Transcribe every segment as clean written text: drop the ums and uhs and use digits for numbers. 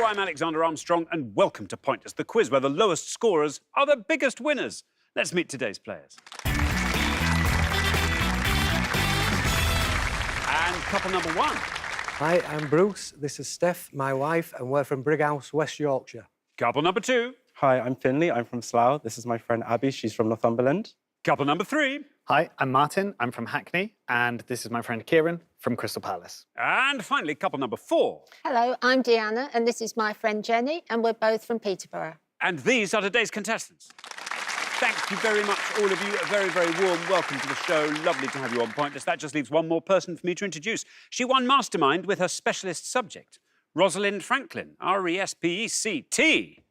I'm Alexander Armstrong, and welcome to Pointless, the quiz where the lowest scorers are the biggest winners. Let's meet today's players. And couple number one. Hi, I'm Bruce. This is Steph, my wife, and we're from Brighouse, West Yorkshire. Couple number two. Hi, I'm Finley. I'm from Slough. This is my friend Abby. She's from Northumberland. Couple number three. Hi, I'm Martin. I'm from Hackney. And this is my friend Kieran from Crystal Palace. And finally, couple number four. Hello, I'm Deanna, and this is my friend Jenny, and we're both from Peterborough. And these are today's contestants. Thank you very much, all of you. A very, very warm welcome to the show. Lovely to have you on Pointless. That just leaves one more person for me to introduce. She won Mastermind with her specialist subject, Rosalind Franklin, R-E-S-P-E-C-T.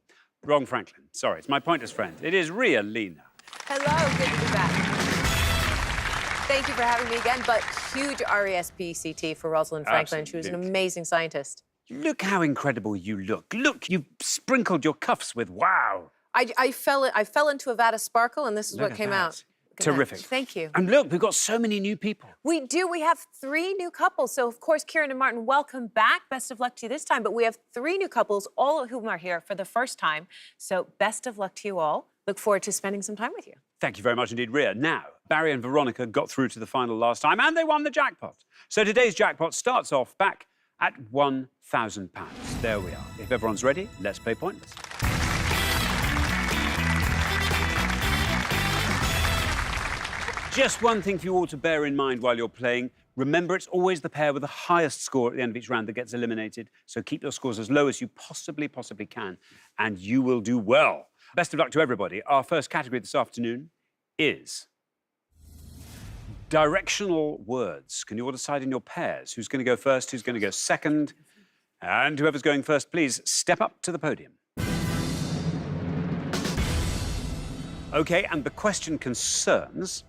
Wrong Franklin. Sorry, it's my Pointless friend. It is Ria Lena. Hello, good to be back. Thank you for having me again, but huge R-E-S-P-E-C-T for Rosalind Franklin. Absolutely. She was an amazing scientist. Look how incredible you look. Look, you've sprinkled your cuffs with wow. I fell into a vat of sparkle, and this is Look what at came that. out. Look at Terrific. that. Thank you. And look, we've got so many new people. We do. We have 3 new couples. So, of course, Kieran and Martin, welcome back. Best of luck to you this time. But we have 3 new couples, all of whom are here for the first time. So, best of luck to you all. Look forward to spending some time with you. Thank you very much indeed, Ria. Now, Barry and Veronica got through to the final last time, and they won the jackpot. So today's jackpot starts off back at £1,000. There we are. If everyone's ready, let's play Pointless. Just one thing for you all to bear in mind while you're playing. Remember, it's always the pair with the highest score at the end of each round that gets eliminated. So keep your scores as low as you possibly can, and you will do well. Best of luck to everybody. Our first category this afternoon is directional words. Can you all decide in your pairs who's going to go first, who's going to go second? And whoever's going first, please step up to the podium. OK, and the question concerns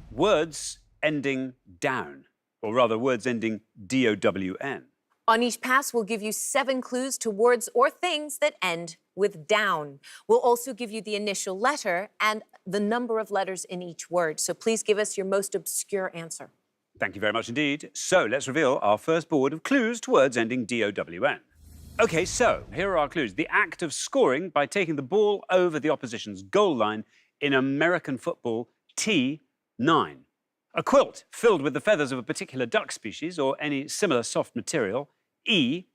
words ending down, or rather, words ending D-O-W-N. On each pass, we'll give you 7 clues to words or things that end with down. We'll also give you the initial letter and the number of letters in each word. So please give us your most obscure answer. Thank you very much indeed. So let's reveal our first board of clues to words ending D-O-W-N. OK, so here are our clues. The act of scoring by taking the ball over the opposition's goal line in American football, T9. A quilt filled with the feathers of a particular duck species or any similar soft material, E9.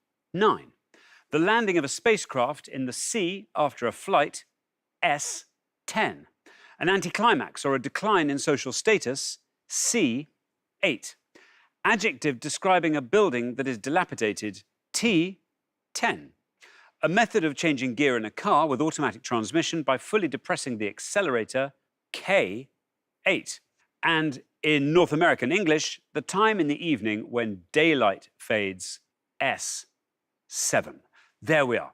The landing of a spacecraft in the sea after a flight, S10. An anticlimax or a decline in social status, C8. Adjective describing a building that is dilapidated, T10. A method of changing gear in a car with automatic transmission by fully depressing the accelerator, K8. And in North American English, the time in the evening when daylight fades, S7. There we are.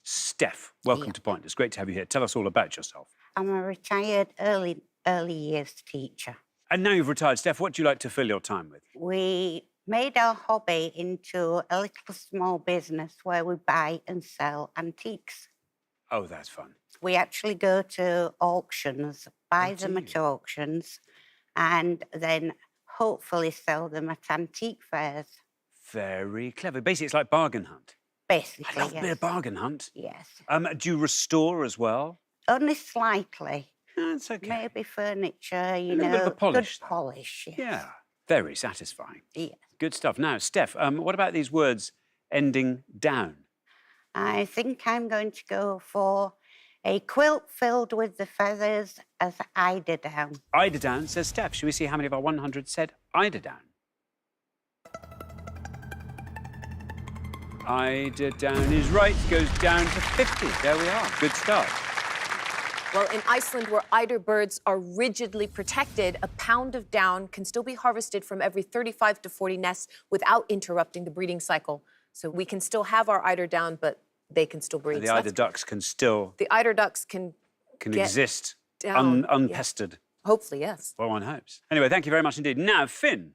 Steph, welcome to Pointless. Great to have you here. Tell us all about yourself. I'm a retired early years teacher. And now you've retired, Steph, what do you like to fill your time with? We made our hobby into a little small business where we buy and sell antiques. Oh, that's fun. We actually go to auctions, buy them at auctions, and then hopefully sell them at antique fairs. Very clever. Basically, it's like bargain hunt. Basically, I love a bit of bargain hunt. Yes. Do you restore as well? Only slightly. That's OK. Maybe furniture, you little know. bit of a polish, good polish, yes. Yeah, very satisfying. Yes. Good stuff. Now, Steph, what about these words ending down? I think I'm going to go for a quilt filled with the feathers as eiderdown. Eiderdown, says Steph. Shall we see how many of our 100 said eiderdown? Eiderdown is right. Goes down to 50. There we are. Good start. Well, in Iceland, where eider birds are rigidly protected, a pound of down can still be harvested from every 35 to 40 nests without interrupting the breeding cycle. So we can still have our eider down, but they can still breed. And the eider ducks can still... The eider ducks can exist down, unpestered. Yeah. Hopefully, yes. Well, one hopes. Anyway, thank you very much indeed. Now, Finn,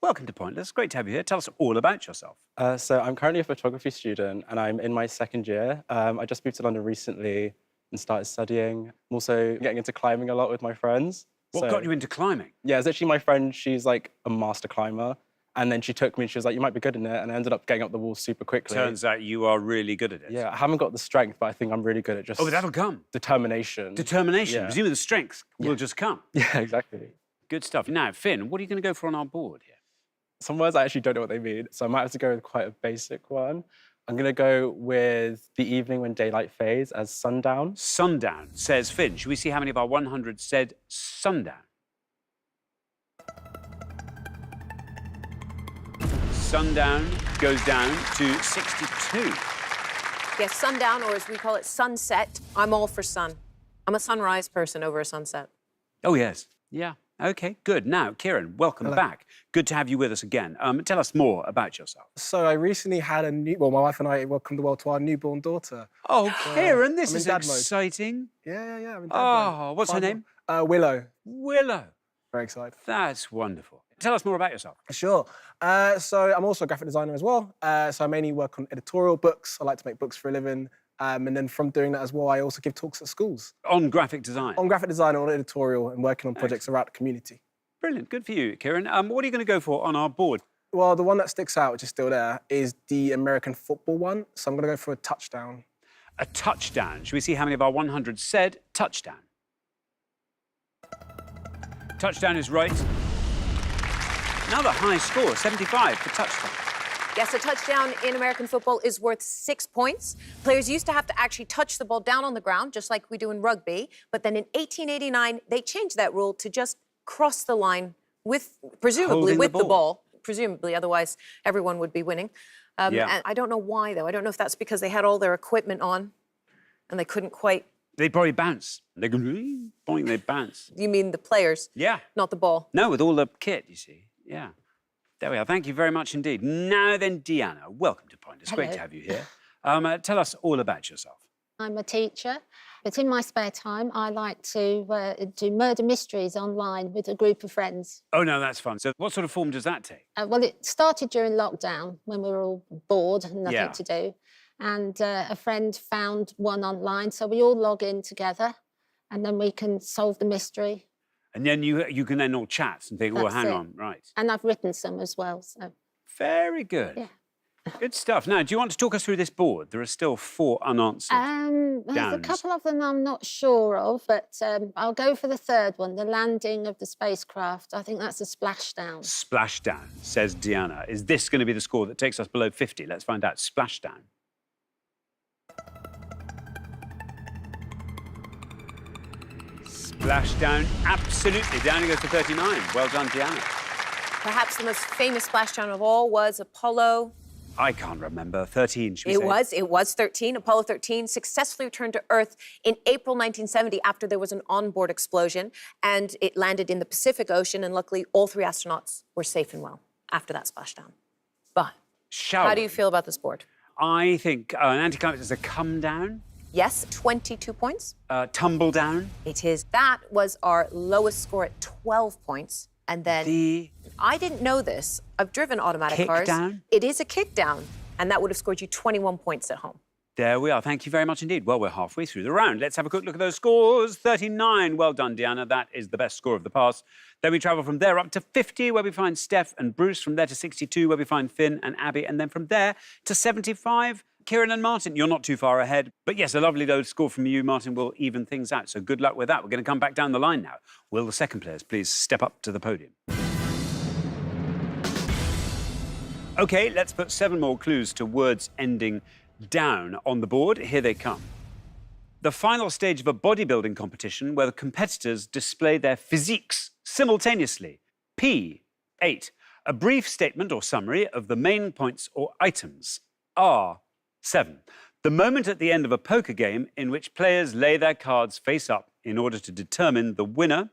welcome to Pointless. Great to have you here. Tell us all about yourself. So I'm currently a photography student, and I'm in my 2nd year. I just moved to London recently and started studying. I'm also getting into climbing a lot with my friends. What got you into climbing? Yeah, it's actually my friend. She's like a master climber. And then she took me and she was like, you might be good in it. And I ended up getting up the wall super quickly. Turns out you are really good at it. Yeah, I haven't got the strength, but I think I'm really good at just... Oh, but that'll come. Determination. Determination. Yeah. Presumably the strength will just come. Yeah, exactly. Good stuff. Now, Finn, what are you going to go for on our board here? Some words I actually don't know what they mean, so I might have to go with quite a basic one. I'm going to go with the evening when daylight fades as sundown. Sundown, says Finn. Should we see how many of our 100 said sundown? Sundown goes down to 62. Yes, sundown, or as we call it, sunset. I'm all for sun. I'm a sunrise person over a sunset. Oh, yes. Yeah. OK, good. Now, Kieran, welcome back. Good to have you with us again. Tell us more about yourself. So I recently had well, my wife and I welcomed the world to our newborn daughter. Oh, Kieran, this I'm in is dad mode. exciting. Yeah. I'm in dad Oh, mode. what's her name? Willow. Willow. Very excited. That's wonderful. Tell us more about yourself. Sure. So I'm also a graphic designer as well. So I mainly work on editorial books. I like to make books for a living. And then from doing that as well, I also give talks at schools. On graphic design? On graphic design, on editorial, and working on projects around the community. Brilliant. Good for you, Kieran. What are you going to go for on our board? Well, the one that sticks out, which is still there, is the American football one. So I'm going to go for a touchdown. A touchdown. Should we see how many of our 100 said touchdown? Touchdown is right. Another high score, 75 for touchdown. Yes, a touchdown in American football is worth 6 points. Players used to have to actually touch the ball down on the ground, just like we do in rugby. But then in 1889, they changed that rule to just cross the line with, presumably, Holding with the the ball. ball. Presumably, otherwise everyone would be winning. Yeah. And I don't know why, though. I don't know if that's because they had all their equipment on and they couldn't quite... They probably bounce. They go, boing, they bounce. You mean the players? Yeah. Not the ball? No, with all the kit, you see. Yeah. There we are. Thank you very much indeed. Now then, Deanna, welcome to Point. It's great to have you here. Tell us all about yourself. I'm a teacher, but in my spare time, I like to do murder mysteries online with a group of friends. Oh, no, that's fun. So what sort of form does that take? Well, it started during lockdown when we were all bored and nothing Yeah. to do. And a friend found one online, so we all log in together and then we can solve the mystery. And then you can then all chat and think, oh, That's hang it. on, right. And I've written some as well, so... Very good. Yeah. Good stuff. Now, do you want to talk us through this board? There are still 4 unanswered. There's a Downs. couple of them I'm not sure of, but I'll go for the third one, the landing of the spacecraft. I think that's a splashdown. Splashdown, says Deanna. Is this going to be the score that takes us below 50? Let's find out. Splashdown. Splashdown, absolutely. Down it goes to 39. Well done, Deanna. Perhaps the most famous splashdown of all was Apollo. I can't remember. 13, should we say? It was 13. Apollo 13 successfully returned to Earth in April 1970 after there was an onboard explosion, and it landed in the Pacific Ocean, and luckily all 3 astronauts were safe and well after that splashdown. But how do you feel about this board? I think an anticlimax is a come down, Yes, 22 points. tumble down. It is. That was our lowest score at 12 points. And then The I didn't know this. I've driven automatic kick cars. down? It is a kick down, and that would have scored you 21 points at home. There we are. Thank you very much indeed. Well, we're halfway through the round. Let's have a quick look at those scores. 39. Well done, Deanna. That is the best score of the pass. Then we travel from there up to 50, where we find Steph and Bruce. From there to 62, where we find Finn and Abby. And then from there to 75, Kieran and Martin. You're not too far ahead. But yes, a lovely low score from you, Martin, will even things out. So good luck with that. We're going to come back down the line now. Will the second players please step up to the podium? OK, let's put 7 more clues to words ending down on the board. Here they come. The final stage of a bodybuilding competition where the competitors display their physiques simultaneously. P8. A brief statement or summary of the main points or items. R7. The moment at the end of a poker game in which players lay their cards face up in order to determine the winner.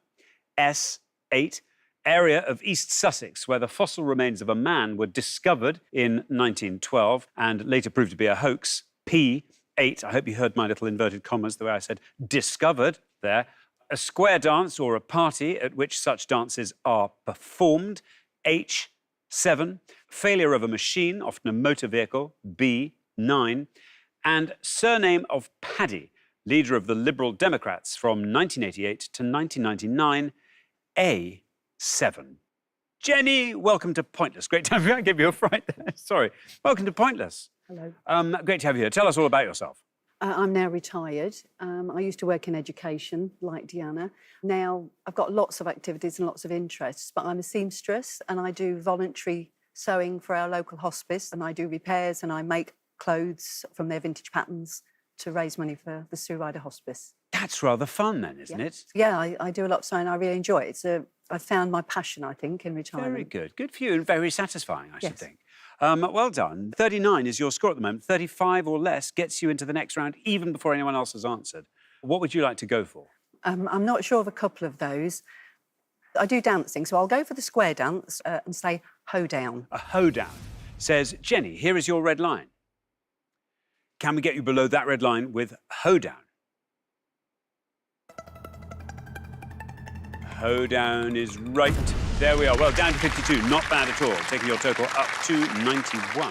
S8. Area of East Sussex, where the fossil remains of a man were discovered in 1912 and later proved to be a hoax. P8, I hope you heard my little inverted commas, the way I said discovered there. A square dance or a party at which such dances are performed. H7, failure of a machine, often a motor vehicle. B9, and surname of Paddy, leader of the Liberal Democrats from 1988 to 1999. A7. Jenny, welcome to Pointless. Great to have you. I gave you a fright there. Sorry. Welcome to Pointless. Hello. Great to have you here. Tell us all about yourself. I'm now retired. I used to work in education, like Deanna. Now I've got lots of activities and lots of interests, but I'm a seamstress and I do voluntary sewing for our local hospice, and I do repairs and I make clothes from their vintage patterns to raise money for the Sue Ryder Hospice. That's rather fun then, isn't it? Yeah, I do a lot of sewing. I really enjoy it. I found my passion, I think, in retirement. Very good. Good for you and very satisfying, I should Yes. think. Well done. 39 is your score at the moment. 35 or less gets you into the next round, even before anyone else has answered. What would you like to go for? I'm not sure of a couple of those. I do dancing, so I'll go for the square dance and say hoedown. A hoedown. Says, Jenny, here is your red line. Can we get you below that red line with hoedown? Hoedown is right. There we are. Well, down to 52. Not bad at all. Taking your total up to 91.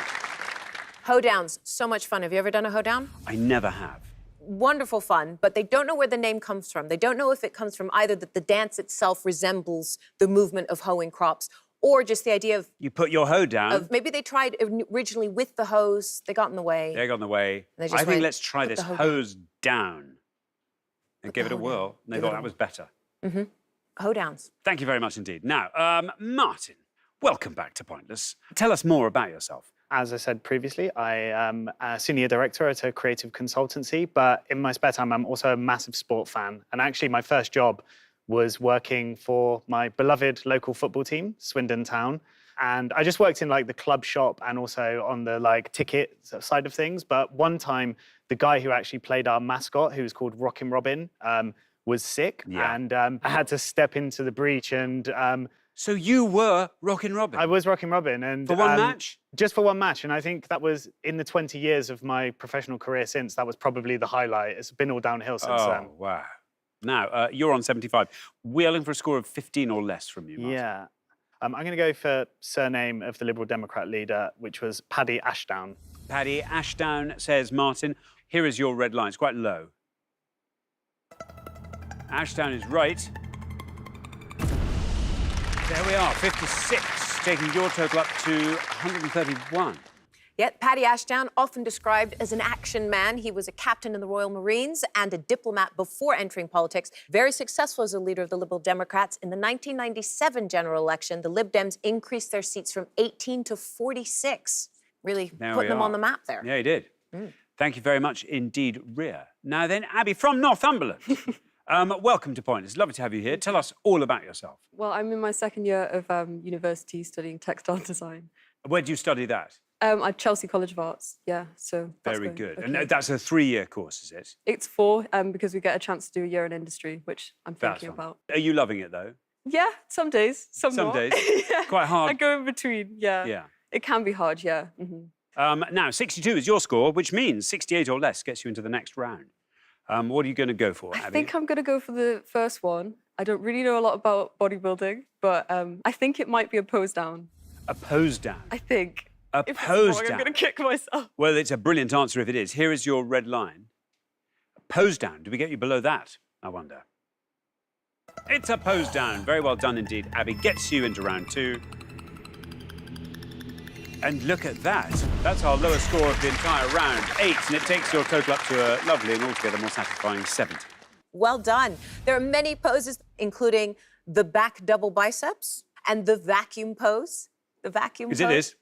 Hoedowns, so much fun. Have you ever done a hoedown? I never have. Wonderful fun, but they don't know where the name comes from. They don't know if it comes from either that the dance itself resembles the movement of hoeing crops, or just the idea of You put your hoe down. maybe they tried originally with the hose, they got in the way. They got in the way. They just I think went, let's try put this the hoe hose down. And give it a hoe down. whirl. And they Give it thought a that was better. Hoedowns. Thank you very much indeed. Now, Martin, welcome back to Pointless. Tell us more about yourself. As I said previously, I am a senior director at a creative consultancy, but in my spare time, I'm also a massive sport fan. And actually, my first job was working for my beloved local football team, Swindon Town. And I just worked in like the club shop and also on the like ticket side of things. But one time, the guy who actually played our mascot, who was called Rockin' Robin, was sick. Yeah. And I had to step into the breach and So you were Rockin' Robin? I was Rockin' Robin. And For one match? Just for one match. And I think that was in the 20 years of my professional career since, that was probably the highlight. It's been all downhill since then. Oh, wow. Now, you're on 75. We are looking for a score of 15 or less from you, Martin. Yeah. I'm going to go for surname of the Liberal Democrat leader, which was Paddy Ashdown. Paddy Ashdown, says Martin. Here is your red line. It's quite low. Ashdown is right. There we are, 56, taking your total up to 131. Yet Paddy Ashdown, often described as an action man, he was a captain in the Royal Marines and a diplomat before entering politics. Very successful as a leader of the Liberal Democrats. In the 1997 general election, the Lib Dems increased their seats from 18 to 46. Really putting them on the map there. Yeah, he did. Thank you very much indeed, Rhea. Now then, Abby from Northumberland. Welcome to Pointless. Lovely to have you here. Tell us all about yourself. Well, I'm in my second year of university studying textile design. Where do you study that? At Chelsea College of Arts, yeah, so that's Very going good. okay. And that's a 3-year course, is it? It's 4, because we get a chance to do a year in industry, which I'm That's thinking fun. about. Are you loving it, though? Yeah, some days, some Some not. days. Yeah. Quite hard. I go in between, yeah. Yeah. It can be hard, yeah. Now, 62 is your score, which means 68 or less gets you into the next round. What are you going to go for, Abby? I think I'm going to go for the first one. I don't really know a lot about bodybuilding, but I think it might be a pose down. A pose down. I think. A If it's pose wrong, down. I'm going to kick myself. Well, it's a brilliant answer if it is. Here is your red line. A pose down. Do we get you below that, I wonder? It's a pose down. Very well done indeed. Abby gets you into round 2. And look at that. That's our lowest score of the entire round, 8. And it takes your total up to a lovely and altogether more satisfying 70. Well done. There are many poses, including the back double biceps and the vacuum pose. The vacuum Is pose. it is?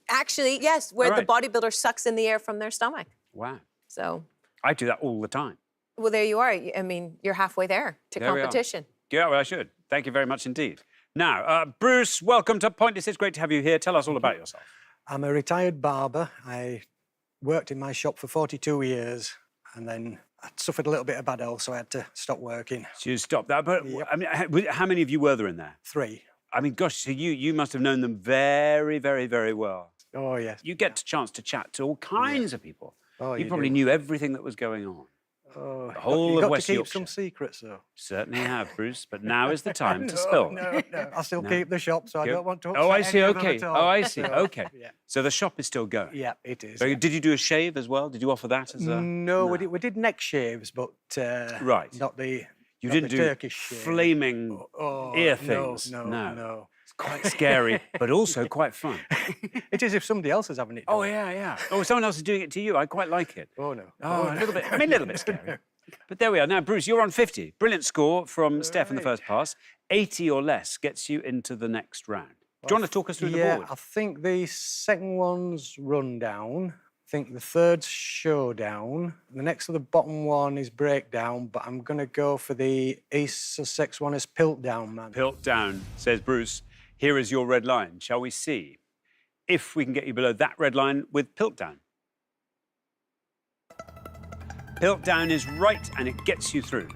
Actually, yes, where All right. the bodybuilder sucks in the air from their stomach. Wow. So, I do that all the time. well, there you are. I mean, you're halfway there to There we are. competition. Yeah, well, I should. Thank you very much indeed. Now, Bruce, welcome to Pointless. It's great to have you here. Tell us all about yourself. I'm a retired barber. I worked in my shop for 42 years, and then I suffered a little bit of bad health, so I had to stop working. So you stopped that. But Yep. I mean, how many of you were there in there? 3. I mean, gosh, so you must have known them very, very, very well. Oh, yes. You get a chance to chat to all kinds of people. Oh, you you probably do. knew everything that was going on. Oh, whole you've of got West to keep Yorkshire. some secrets, though. Certainly have, Bruce. But now is the time to spill. No. I still keep the shop, so I Go- don't want to upset Oh, I see. any of them Okay. at all. Oh, I see. So, Okay. Yeah. So the shop is still going. Yeah, it is. Very good. Did you do a shave as well? Did you offer that as a? No, we did neck shaves, but Right. not the You not didn't the do Turkish shave. flaming Oh, ear no, things. No. It's quite scary, but also quite fun. It is if somebody else is having it done. Oh, yeah, yeah. Oh, someone else is doing it to you. I quite like it. Oh, no. Oh, a little bit, I mean, a little bit scary. But there we are. Now, Bruce, you're on 50. Brilliant score from Steph in the first pass. 80 or less gets you into the next round. Do you want to talk us through the board? I think the second one's rundown. I think the third's showdown. The next to the bottom one is breakdown, but I'm going to go for the East Sussex one as Piltdown, man. Piltdown, says Bruce. Here is your red line. Shall we see if we can get you below that red line with Piltdown? Piltdown is right, and it gets you through.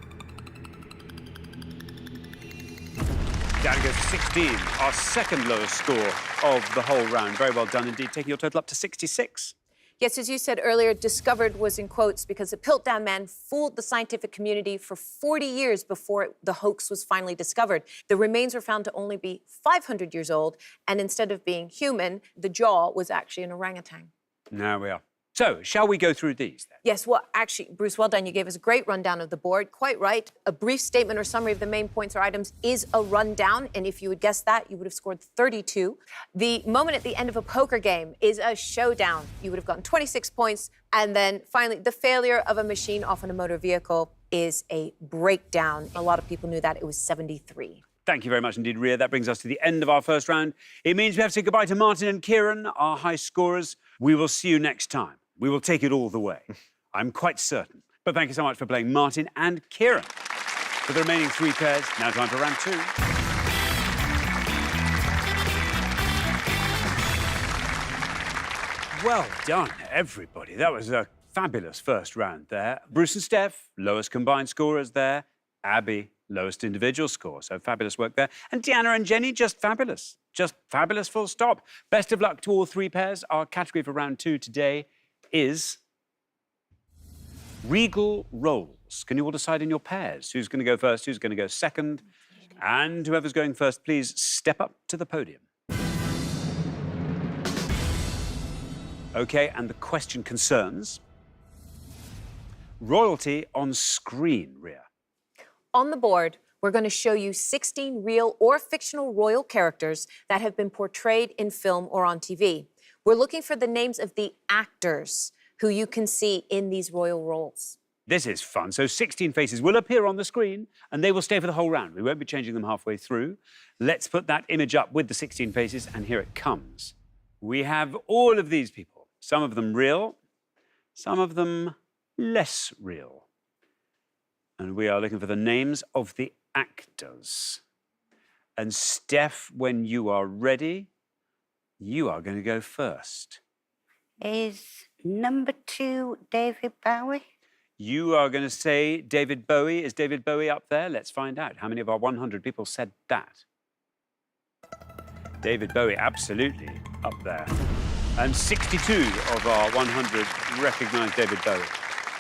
Down goes to 16, our second lowest score of the whole round. Very well done indeed, taking your total up to 66. Yes, as you said earlier, discovered was in quotes because the Piltdown Man fooled the scientific community for 40 years before the hoax was finally discovered. The remains were found to only be 500 years old, and instead of being human, the jaw was actually an orangutan. Now we are. So, shall we go through these then? Yes, well, actually, Bruce, well done. You gave us a great rundown of the board. Quite right. A brief statement or summary of the main points or items is a rundown, and if you had guessed that, you would have scored 32. The moment at the end of a poker game is a showdown. You would have gotten 26 points. And then finally, the failure of a machine off in a motor vehicle is a breakdown. A lot of people knew that. It was 73. Thank you very much indeed, Ria. That brings us to the end of our first round. It means we have to say goodbye to Martin and Kieran, our high scorers. We will see you next time. We will take it all the way. I'm quite certain. But thank you so much for playing Martin and Kieran. For the remaining 3 pairs, now time for round 2. Well done, everybody. That was a fabulous first round there. Bruce and Steph, lowest combined scorers there. Abby, lowest individual score. So fabulous work there. And Deanna and Jenny, just fabulous. Just fabulous, full stop. Best of luck to all 3 pairs. Our category for round 2 today is Regal Rolls. Can you all decide in your pairs? Who's going to go first? Who's going to go second? And whoever's going first, please step up to the podium. OK, and the question concerns royalty on screen, Ria. On the board, we're going to show you 16 real or fictional royal characters that have been portrayed in film or on TV. We're looking for the names of the actors who you can see in these royal roles. This is fun. So 16 faces will appear on the screen, and they will stay for the whole round. We won't be changing them halfway through. Let's put that image up with the 16 faces, and here it comes. We have all of these people. Some of them real, some of them less real. And we are looking for the names of the actors. And Steph, when you are ready, you are going to go first. Is number 2 David Bowie? You are going to say David Bowie. Is David Bowie up there? Let's find out. How many of our 100 people said that? David Bowie, absolutely up there. And 62 of our 100 recognise David Bowie.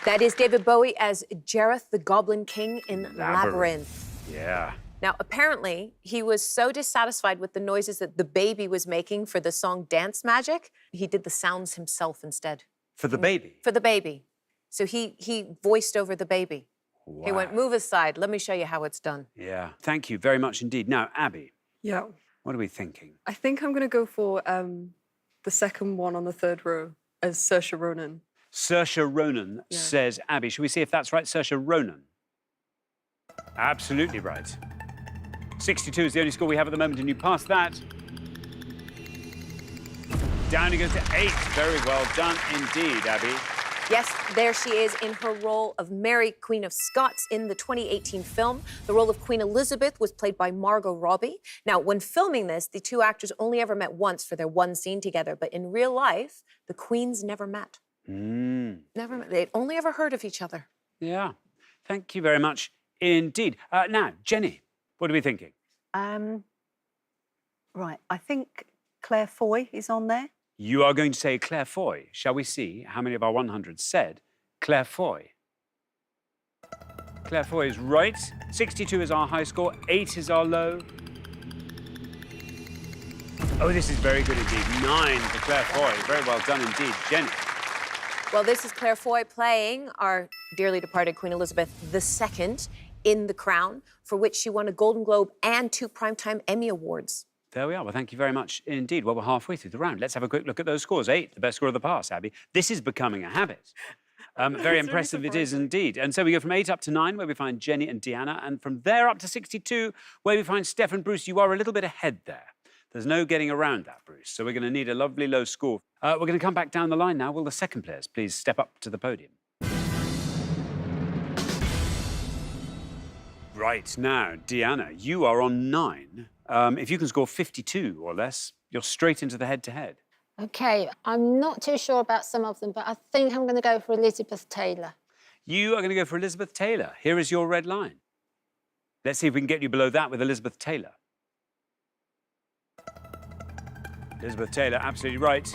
That is David Bowie as Jareth the Goblin King in Labyrinth. Yeah. Now, apparently, he was so dissatisfied with the noises that the baby was making for the song Dance Magic, he did the sounds himself instead. For the baby? For the baby. So he voiced over the baby. Wow. He went, move aside, let me show you how it's done. Yeah. Thank you very much indeed. Now, Abby. Yeah. What are we thinking? I think I'm going to go for the second one on the third row as Saoirse Ronan. Saoirse Ronan, says Abby. Should we see if that's right? Saoirse Ronan. Absolutely right. 62 is the only score we have at the moment, and you passed that. Down you go to 8. Very well done indeed, Abby. Yes, there she is in her role of Mary, Queen of Scots in the 2018 film. The role of Queen Elizabeth was played by Margot Robbie. Now, when filming this, the 2 actors only ever met once for their one scene together, but in real life, the queens never met. Never met. They'd only ever heard of each other. Yeah. Thank you very much indeed. Now, Jenny, what are we thinking? Right, I think Claire Foy is on there. You are going to say Claire Foy. Shall we see how many of our 100 said Claire Foy? Claire Foy is right. 62 is our high score. 8 is our low. Oh, this is very good indeed. 9 for Claire Foy. Very well done indeed. Jenny. Well, this is Claire Foy playing our dearly departed Queen Elizabeth II in The Crown, for which she won a Golden Globe and 2 Primetime Emmy Awards. There we are. Well, thank you very much indeed. Well, we're halfway through the round. Let's have a quick look at those scores. 8, the best score of the past, Abby. This is becoming a habit. Very impressive it is indeed. And so we go from 8 up to 9, where we find Jenny and Deanna, and from there up to 62, where we find Steph and Bruce. You are a little bit ahead there. There's no getting around that, Bruce. So we're going to need a lovely low score. We're going to come back down the line now. Will the second players please step up to the podium? Right, now, Deanna, you are on 9. If you can score 52 or less, you're straight into the head-to-head. OK, I'm not too sure about some of them, but I think I'm going to go for Elizabeth Taylor. You are going to go for Elizabeth Taylor. Here is your red line. Let's see if we can get you below that with Elizabeth Taylor. Elizabeth Taylor, absolutely right.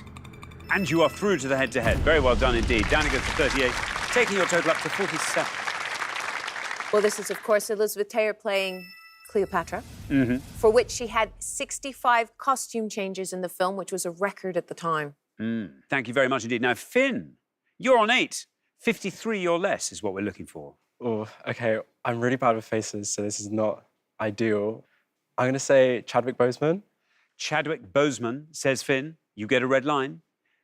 And you are through to the head-to-head. Very well done indeed. Down it goes to 38, taking your total up to 47. Well, this is, of course, Elizabeth Taylor playing Cleopatra, for which she had 65 costume changes in the film, which was a record at the time. Thank you very much indeed. Now, Finn, you're on 8. 53 or less is what we're looking for. Oh, OK. I'm really bad with faces, so this is not ideal. I'm going to say Chadwick Boseman. Chadwick Boseman, says Finn. You get a red line,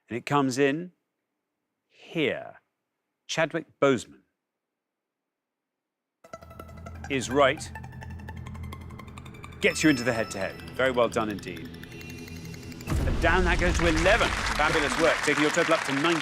and it comes in here. Chadwick Boseman is right. Gets you into the head-to-head. Very well done indeed. And down that goes to 11. Fabulous work, taking your total up to 19.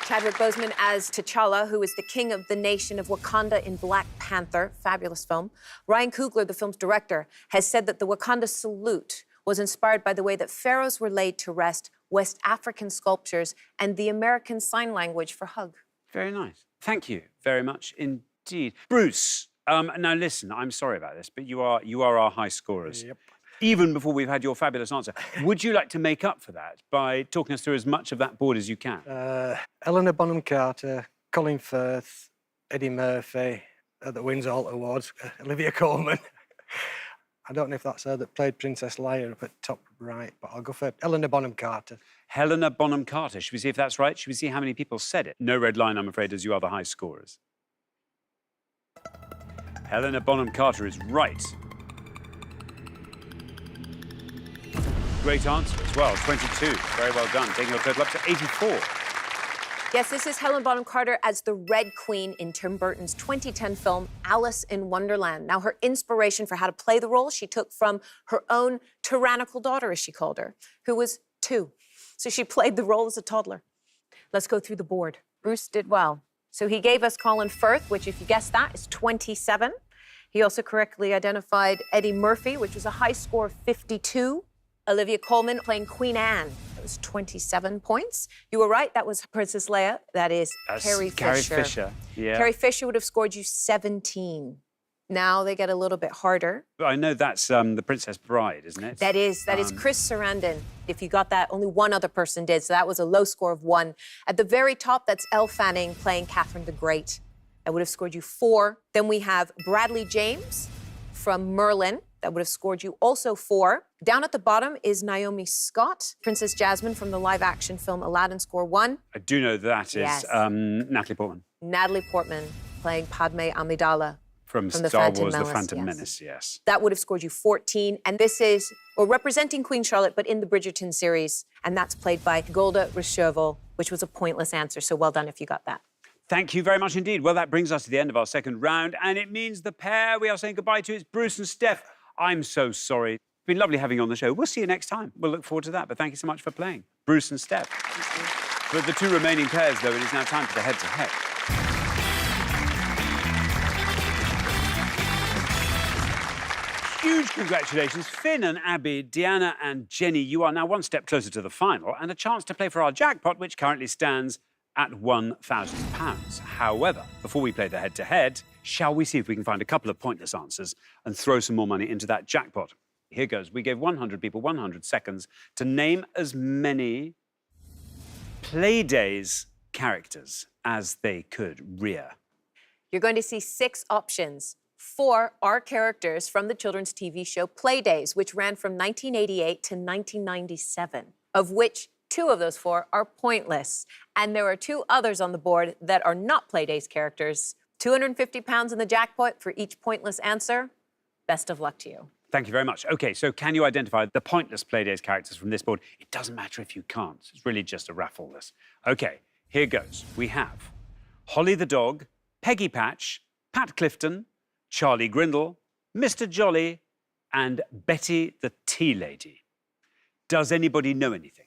Chadwick Boseman as T'Challa, who is the king of the nation of Wakanda in Black Panther. Fabulous film. Ryan Coogler, the film's director, has said that the Wakanda salute was inspired by the way that pharaohs were laid to rest, West African sculptures, and the American Sign Language for hug. Very nice. Thank you very much indeed. Bruce, now listen, I'm sorry about this, but you are our high scorers. Yep. Even before we've had your fabulous answer. Would you like to make up for that by talking us through as much of that board as you can? Eleanor Bonham Carter, Colin Firth, Eddie Murphy, that wins all awards, Olivia Colman. I don't know if that's her that played Princess Leia up at top right, but I'll go for Helena Bonham Carter. Helena Bonham Carter. Should we see if that's right? Should we see how many people said it? No red line, I'm afraid, as you are the high scorers. Helena Bonham Carter is right. Great answer as well, 22. Very well done, taking your total up to 84. Yes, this is Helen Bonham Carter as the Red Queen in Tim Burton's 2010 film Alice in Wonderland. Now, her inspiration for how to play the role she took from her own tyrannical daughter, as she called her, who was 2. So she played the role as a toddler. Let's go through the board. Bruce did well. So he gave us Colin Firth, which, if you guessed that, is 27. He also correctly identified Eddie Murphy, which was a high score of 52. Olivia Colman playing Queen Anne. That was 27 points. You were right, that was Princess Leia. That is Carrie Fisher. Carrie Fisher, yeah. Carrie Fisher would have scored you 17. Now they get a little bit harder. But I know that's The Princess Bride, isn't it? That is Chris Sarandon. If you got that, only one other person did, so that was a low score of 1. At the very top, that's Elle Fanning playing Catherine the Great. That would have scored you 4. Then we have Bradley James from Merlin. That would have scored you also 4. Down at the bottom is Naomi Scott, Princess Jasmine from the live-action film Aladdin, score 1. I do know that is Yes. Natalie Portman. Natalie Portman playing Padme Amidala. From the Star Phantom Wars, Menace, The Phantom yes. Menace, yes. That would have scored you 14. And this is, well, representing Queen Charlotte, but in the Bridgerton series. And that's played by Golda Rosheuvel, which was a pointless answer. So well done if you got that. Thank you very much indeed. Well, that brings us to the end of our second round, and it means the pair we are saying goodbye to is Bruce and Steph. I'm so sorry. It's been lovely having you on the show. We'll see you next time. We'll look forward to that, but thank you so much for playing. Bruce and Steph. For the 2 remaining pairs, though, it is now time for the head-to-head. Huge congratulations, Finn and Abby, Deanna and Jenny. You are now 1 step closer to the final and a chance to play for our jackpot, which currently stands at £1,000. However, before we play the head-to-head, shall we see if we can find a couple of pointless answers and throw some more money into that jackpot? Here goes. We gave 100 people 100 seconds to name as many Playdays characters as they could rear. You're going to see 6 options. 4 are characters from the children's TV show Playdays, which ran from 1988 to 1997, of which 2 of those 4 are pointless. And there are 2 others on the board that are not Playdays characters. £250 in the jackpot for each pointless answer. Best of luck to you. Thank you very much. OK, so can you identify the pointless Playdays characters from this board? It doesn't matter if you can't. It's really just a raffle, this. OK, here goes. We have Holly the dog, Peggy Patch, Pat Clifton, Charlie Grindle, Mr. Jolly, and Betty the Tea Lady. Does anybody know anything?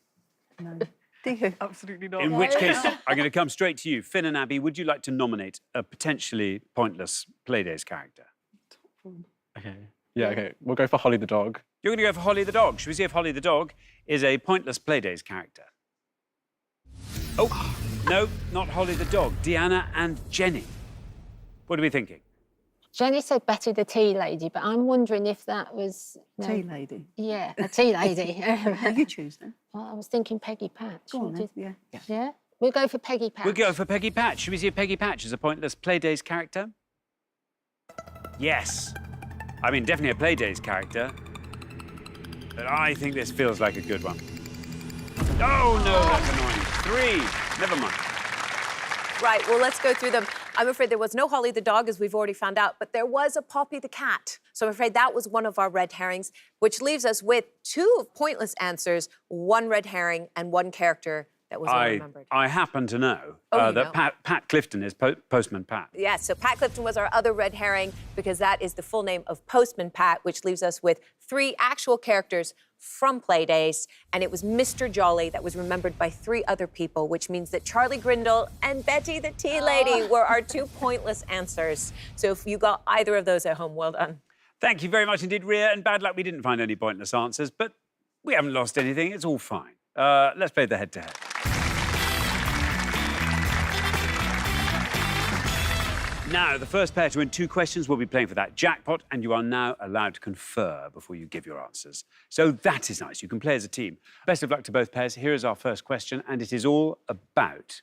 No. Do you? Absolutely not. In which case, I'm going to come straight to you. Finn and Abby, would you like to nominate a potentially pointless Playdays character? Okay. Yeah, okay. We'll go for Holly the dog. You're going to go for Holly the dog. Should we see if Holly the dog is a pointless Playdays character? Oh, no, not Holly the dog. Deanna and Jenny. What are we thinking? Jenny said Betty the tea lady, but I'm wondering if that was... no. Tea lady. Yeah, a tea lady. You choose then. Well, I was thinking Peggy Patch. Go on Would then. you- Yeah. Yeah? We'll go for Peggy Patch. We'll go for Peggy Patch. Should we see if Peggy Patch is a pointless Playdays character? Yes. I mean, definitely a Playdays character. But I think this feels like a good one. Oh, no, that's annoying. 3. Never mind. Right, well, let's go through them. I'm afraid there was no Holly the dog, as we've already found out, but there was a Poppy the cat. So I'm afraid that was one of our red herrings, which leaves us with 2 pointless answers, 1 red herring, and 1 character that was remembered. I happen to know Oh, you that know. Pat Clifton is Postman Pat. Yes, so Pat Clifton was our other red herring because that is the full name of Postman Pat, which leaves us with 3 actual characters from Playdays, and it was Mr. Jolly that was remembered by 3 other people, which means that Charlie Grindle and Betty the Tea Lady were our 2 pointless answers. So if you got either of those at home, well done. Thank you very much indeed, Ria, and bad luck we didn't find any pointless answers, but we haven't lost anything. It's all fine. Let's play the head-to-head. Now, the first pair to win 2 questions will be playing for that jackpot, and you are now allowed to confer before you give your answers. So that is nice. You can play as a team. Best of luck to both pairs. Here is our first question, and it is all about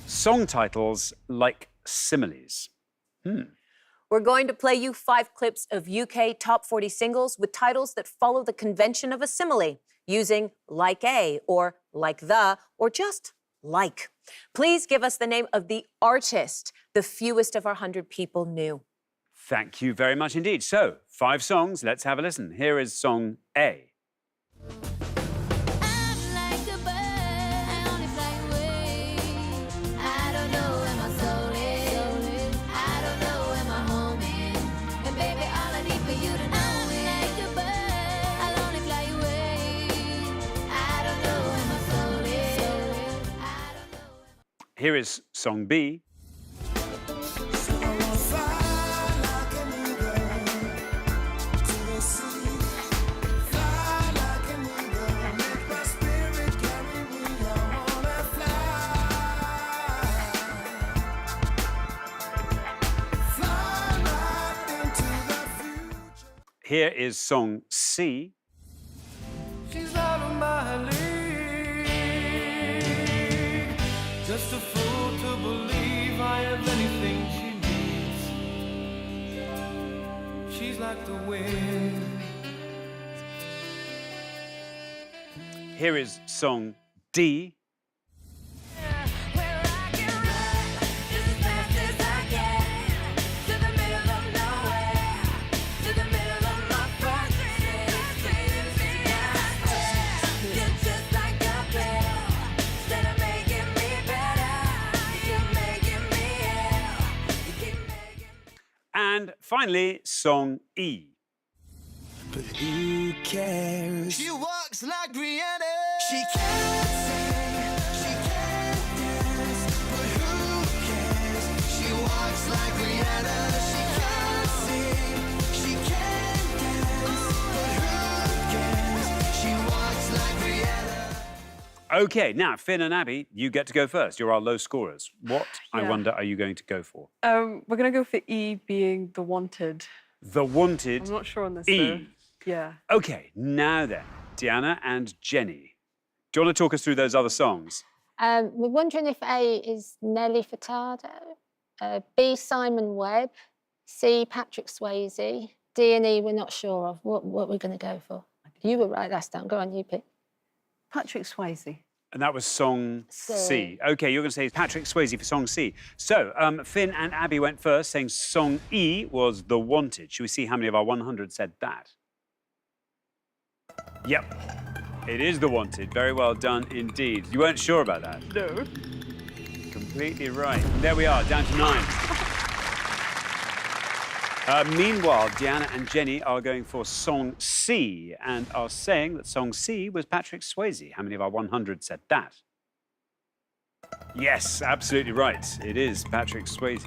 song titles like similes. We're going to play you 5 clips of UK top 40 singles with titles that follow the convention of a simile, using like a, or like the, or just like. Please give us the name of the artist the fewest of our 100 people knew. Thank you very much indeed. So, 5 songs. Let's have a listen. Here is song A. Here is song B. Here is song C. She's out of my league. Just a fool to believe I have anything she needs. She's like the wind. Here is song D. And finally, song E. But who cares? She walks like Rihanna. She can't sing, she can't dance. But who cares? She walks like Rihanna. She can't sing, she can't dance. But who cares? She walks like Rihanna. OK, now, Finn and Abby, you get to go first. You're our low scorers. What, I wonder, are you going to go for? We're going to go for E being the wanted. The Wanted I'm not sure on this, E. though. Yeah. OK, now then, Deanna and Jenny. Do you want to talk us through those other songs? We're wondering if A is Nelly Furtado, B Simon Webb, C Patrick Swayze, D and E we're not sure of. What we're going to go for? You were right last time. Go on, you pick. Patrick Swayze. And that was song C. OK, you're going to say Patrick Swayze for song C. So, Finn and Abby went first, saying song E was The Wanted. Should we see how many of our 100 said that? Yep, it is The Wanted. Very well done indeed. You weren't sure about that? No. Completely right. There we are, down to 9. Meanwhile, Deanna and Jenny are going for song C and are saying that song C was Patrick Swayze. How many of our 100 said that? Yes, absolutely right. It is Patrick Swayze.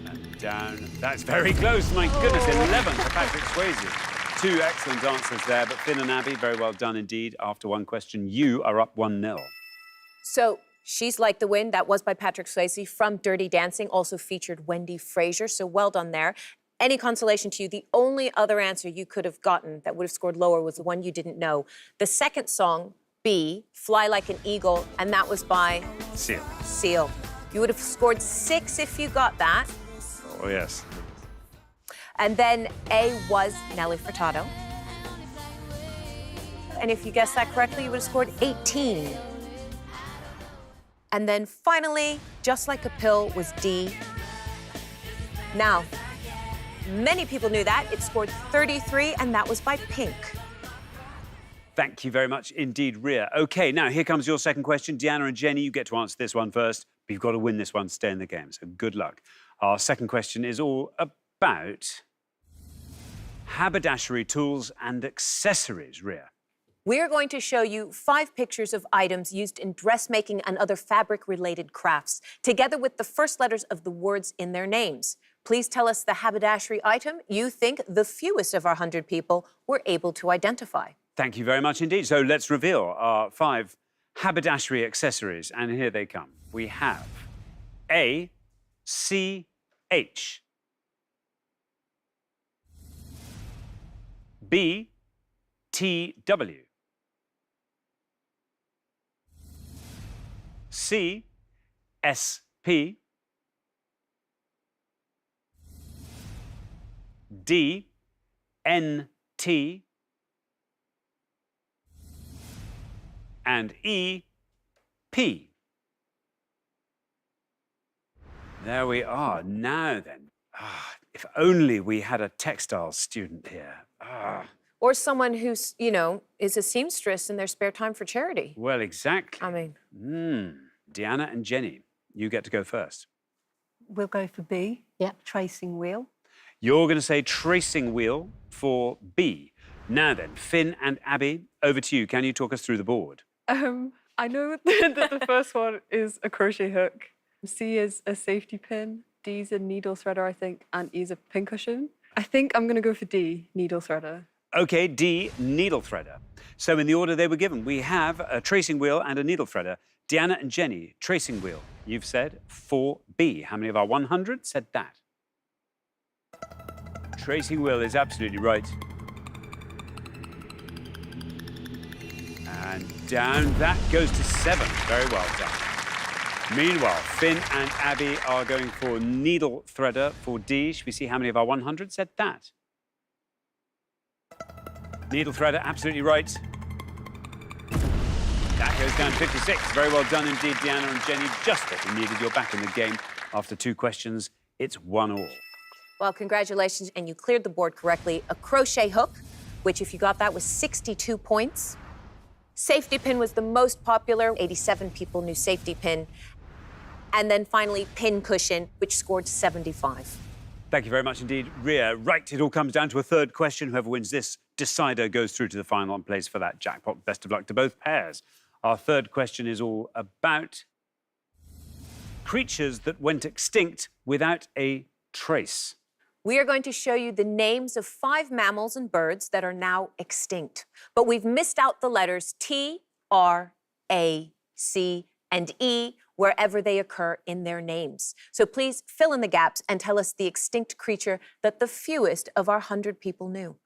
And down. That's very close. My goodness, 11 for Patrick Swayze. 2 excellent answers there, but Finn and Abby, very well done indeed. After one question, you are up 1-0. So She's Like the Wind, that was by Patrick Swayze from Dirty Dancing, also featured Wendy Fraser, so well done there. Any consolation to you, the only other answer you could have gotten that would have scored lower was the one you didn't know. The second song, B, Fly Like an Eagle, and that was by... Seal. Seal. You would have scored 6 if you got that. Oh, yes. And then A was Nelly Furtado. And if you guessed that correctly, you would have scored 18. And then finally, Just Like a Pill was D. Now, many people knew that. It scored 33, and that was by Pink. Thank you very much indeed, Rhea. OK, now here comes your second question. Deanna and Jenny, you get to answer this one first. But you've got to win this one to stay in the game, so good luck. Our second question is all about haberdashery tools and accessories, Rhea. We're going to show you 5 pictures of items used in dressmaking and other fabric-related crafts, together with the first letters of the words in their names. Please tell us the haberdashery item you think the fewest of our 100 people were able to identify. Thank you very much indeed. So let's reveal our 5 haberdashery accessories, and here they come. We have A, C, H. B, T, W. C, S, P. D, N, T. And E, P. There we are. Now then, if only we had a textiles student here. Or someone who's, you know, is a seamstress in their spare time for charity. Well, exactly. I mean... Deanna and Jenny, you get to go first. We'll go for B. Yep. Tracing wheel. You're going to say tracing wheel for B. Now then, Finn and Abby, over to you. Can you talk us through the board? I know that the first one is a crochet hook. C is a safety pin. D is a needle threader, I think, and E is a pincushion. I think I'm going to go for D, needle threader. OK, D, needle threader. So in the order they were given, we have a tracing wheel and a needle threader. Deanna and Jenny, tracing wheel, you've said for B. How many of our 100 said that? Tracing wheel is absolutely right. And down that goes to 7. Very well done. Meanwhile, Finn and Abby are going for needle threader for D. Should we see how many of our 100 said that? Needle threader, absolutely right. That goes down 56. Very well done indeed, Deanna and Jenny. Just what we needed. You're back in the game. After 2 questions, it's 1-all. Well, congratulations, and you cleared the board correctly. A crochet hook, which if you got that was 62 points. Safety pin was the most popular. 87 people knew safety pin. And then finally, pin cushion, which scored 75. Thank you very much indeed, Rhea. Right, it all comes down to a third question. Whoever wins this decider goes through to the final and plays for that jackpot. Best of luck to both pairs. Our third question is all about creatures that went extinct without a trace. We are going to show you the names of 5 mammals and birds that are now extinct. But we've missed out the letters T, R, A, C, and E wherever they occur in their names. So please fill in the gaps and tell us the extinct creature that the fewest of our 100 people knew.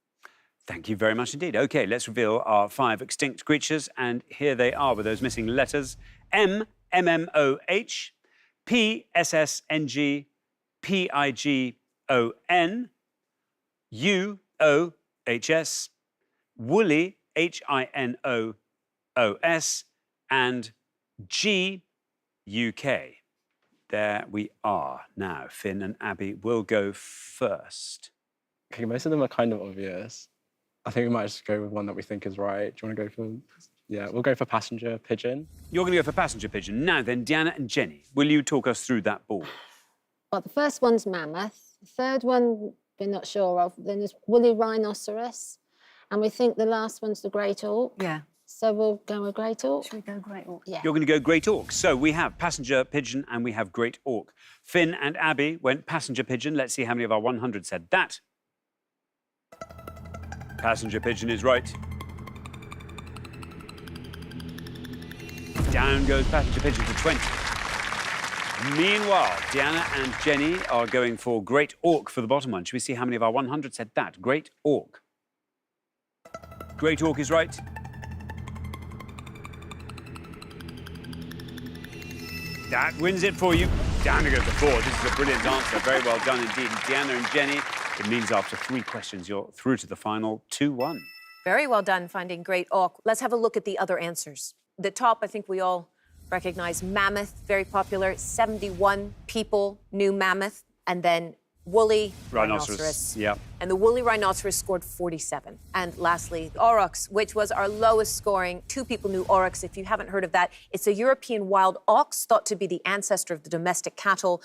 Thank you very much indeed. OK, let's reveal our 5 extinct creatures. And here they are with those missing letters. M, M-M-O-H, P, S-S-N-G, P-I-G-O-N, U, O-H-S, Woolly, H-I-N-O, OS, and G, UK. There we are. Now, Finn and Abby will go first. Okay, most of them are kind of obvious. I think we might just go with one that we think is right. Do you want to go for... Yeah, we'll go for passenger pigeon. You're going to go for passenger pigeon. Now then, Deanna and Jenny, will you talk us through that ball? Well, the first one's mammoth. The third one we're not sure of. Then there's woolly rhinoceros. And we think the last one's the great auk. Yeah. So we'll go with great auk. Should we go great auk? Yeah. You're going to go great auk. So we have passenger pigeon and we have great auk. Finn and Abby went passenger pigeon. Let's see how many of our 100 said that. Passenger pigeon is right. Down goes passenger pigeon to 20. Meanwhile, Deanna and Jenny are going for great auk for the bottom one. Should we see how many of our 100 said that? Great auk. Great auk is right. That wins it for you. Down to go to 4. This is a brilliant answer. Very well done indeed. Deanna and Jenny, it means after 3 questions, you're through to the final 2-1. Very well done finding great auk. Let's have a look at the other answers. The top, I think we all recognize mammoth, very popular. 71 people knew mammoth. And then woolly rhinoceros. Yeah. And the woolly rhinoceros scored 47. And lastly, aurochs, which was our lowest scoring. 2 people knew aurochs. If you haven't heard of that, it's a European wild ox thought to be the ancestor of the domestic cattle,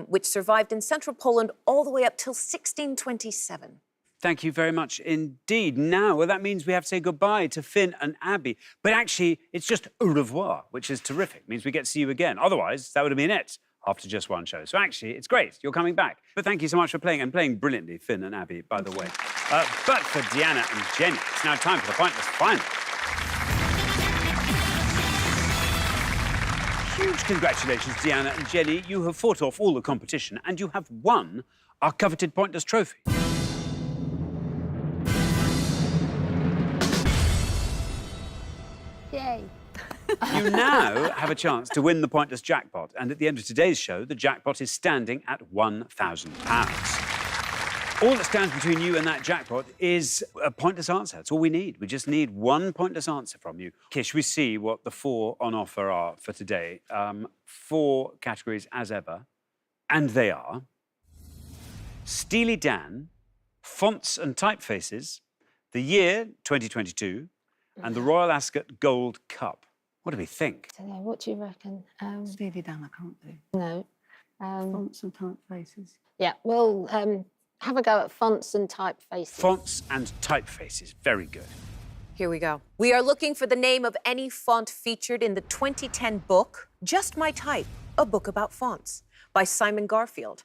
which survived in central Poland all the way up till 1627. Thank you very much indeed. Now, well, that means we have to say goodbye to Finn and Abby. But actually, it's just au revoir, which is terrific. It means we get to see you again. Otherwise, that would have been it after just one show. So actually, it's great. You're coming back. But thank you so much for playing, and playing brilliantly, Finn and Abby, by the way. But for Deanna and Jenny, it's now time for the Pointless Final. Huge congratulations, Deanna and Jenny. You have fought off all the competition, and you have won our coveted Pointless Trophy. Yay. You now have a chance to win the Pointless jackpot. And at the end of today's show, the jackpot is standing at £1,000. All that stands between you and that jackpot is a pointless answer. That's all we need. We just need one pointless answer from you. Okay, should we see what the 4 on offer are for today? 4 categories as ever. And they are Steely Dan, fonts and typefaces, the year 2022, and the Royal Ascot Gold Cup. What do we think? I don't know, what do you reckon? Steely Dan, I can't do. No. Fonts and typefaces. Yeah, we'll have a go at fonts and typefaces. Fonts and typefaces. Very good. Here we go. We are looking for the name of any font featured in the 2010 book, Just My Type, a book about fonts, by Simon Garfield.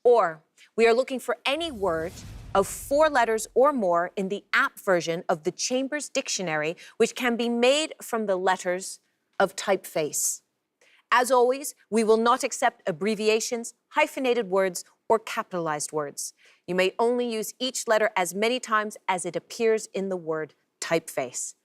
Or we are looking for any word of 4 letters or more in the app version of the Chambers Dictionary, which can be made from the letters of typeface. As always, we will not accept abbreviations, hyphenated words, or capitalized words. You may only use each letter as many times as it appears in the word typeface.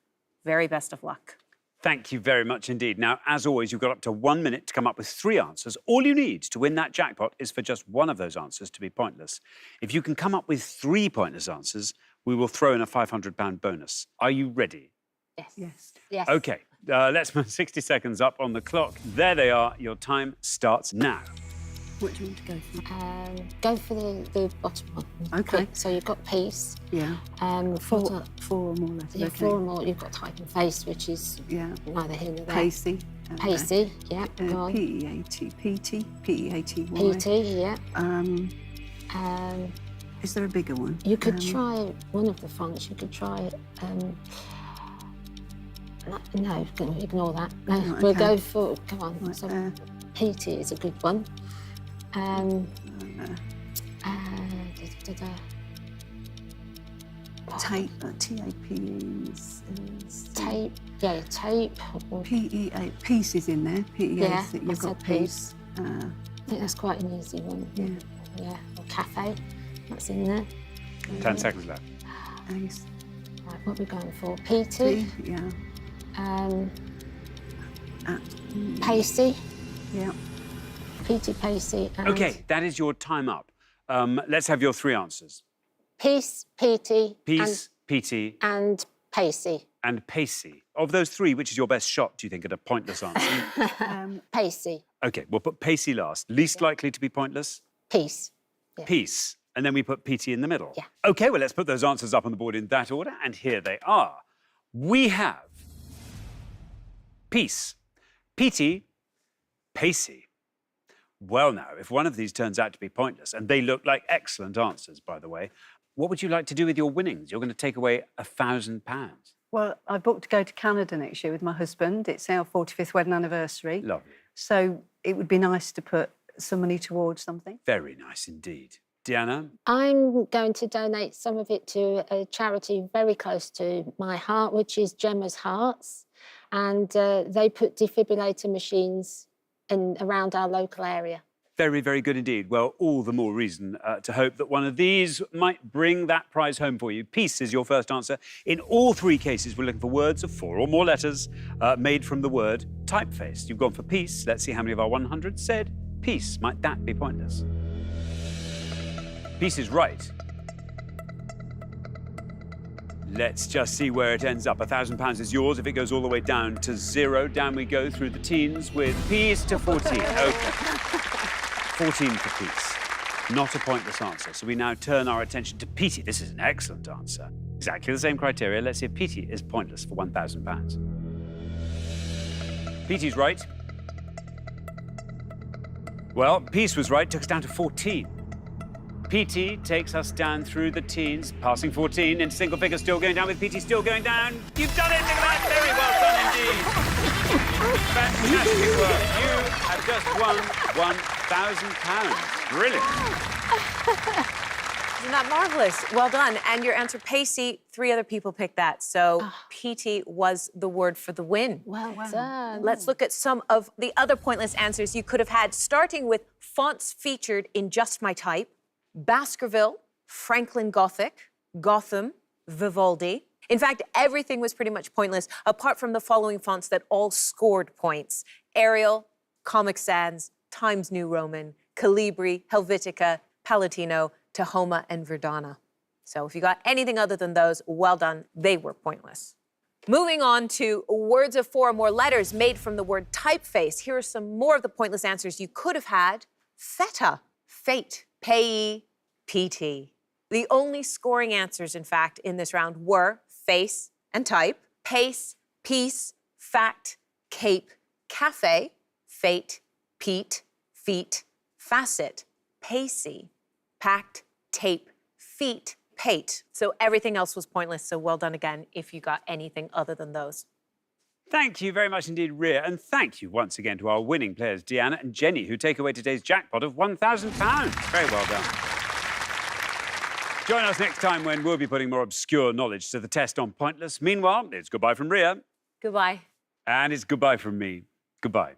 Very best of luck. Thank you very much indeed. Now, as always, you've got up to 1 minute to come up with 3 answers. All you need to win that jackpot is for just one of those answers to be pointless. If you can come up with 3 pointless answers, we will throw in a £500 bonus. Are you ready? Yes. Yes. Yes. OK, let's put 60 seconds up on the clock. There they are. Your time starts now. What do you want to go for? Go for the bottom one. OK. So you've got peace. Yeah. 4 or more letters. Yeah, okay. 4 or more. You've got type and face, which is neither here nor there. Pacey. Pacey, yeah, go on. P-E-A-T, P-T, P-E-A-T-Y. P-T, yeah. Is there a bigger one? You could try one of the fonts. You could try, no, ignore that. No, Right, we'll okay. go for, come on. Right, So PT is a good one. Tape, T-A-P-E is... Tape, yeah, tape. P-E-A, piece is in there, P-E-A, Yeah, you've I got said piece. I think that's quite an easy one. Yeah. Yeah, or cafe, that's in there. 10 seconds left. Ace. Right, what are we going for? PT, P, yeah. Pacey, Yeah. PT Pacey, and OK, that is your time up. Let's have your 3 answers. Peace, PT, Peace, PT, and Pacey. and pacey. Of those three, which is your best shot, do you think, at a pointless answer? Pacey. OK, we'll put pacey last. Least likely to be pointless? Peace. Yeah. Peace. And then we put PT in the middle. Yeah. OK, well, let's put those answers up on the board in that order, and here they are. We have peace, PT, pacey. Well, now, if one of these turns out to be pointless, and they look like excellent answers, by the way, what would you like to do with your winnings? You're going to take away £1,000. Well, I booked to go to Canada next year with my husband. It's our 45th wedding anniversary. Lovely. So it would be nice to put some money towards something. Very nice indeed. Deanna? I'm going to donate some of it to a charity very close to my heart, which is Gemma's Hearts. And they put defibrillator machines around our local area. Very, very good indeed. Well, all the more reason to hope that one of these might bring that prize home for you. Peace is your first answer. In all three cases, we're looking for words of 4 or more letters made from the word typeface. You've gone for peace. Let's see how many of our 100 said peace. Might that be pointless? Peace is right. Let's just see where it ends up. £1,000 is yours if it goes all the way down to 0. Down we go through the teens with peace to 14. OK. 14 for peace. Not a pointless answer. So we now turn our attention to PT. This is an excellent answer. Exactly the same criteria. Let's see if PT is pointless for £1,000. PT's right. Well, peace was right. Took us down to 14. PT takes us down through the teens, passing 14 into single figures, still going down with PT still going down. You've done it, look at that. Very well done indeed. Fantastic work. You have just won £1,000. Brilliant. Isn't that marvelous? Well done. And your answer, pacey, 3 other people picked that. So PT was the word for the win. Well done. Let's look at some of the other pointless answers you could have had, starting with fonts featured in Just My Type, Baskerville, Franklin Gothic, Gotham, Vivaldi. In fact, everything was pretty much pointless, apart from the following fonts that all scored points: Arial, Comic Sans, Times New Roman, Calibri, Helvetica, Palatino, Tahoma, and Verdana. So if you got anything other than those, well done, they were pointless. Moving on to words of 4 or more letters made from the word typeface. Here are some more of the pointless answers you could have had. Feta, fate, payee, PT. The only scoring answers, in fact, in this round were face and type, pace, piece, fact, cape, cafe, fate, Pete, feet, facet, pacey, packed, tape, feet, pate. So everything else was pointless, so well done again if you got anything other than those. Thank you very much indeed, Rhea. And thank you once again to our winning players, Deanna and Jenny, who take away today's jackpot of £1,000. Very well done. Join us next time when we'll be putting more obscure knowledge to the test on Pointless. Meanwhile, it's goodbye from Rhea. Goodbye. And it's goodbye from me. Goodbye.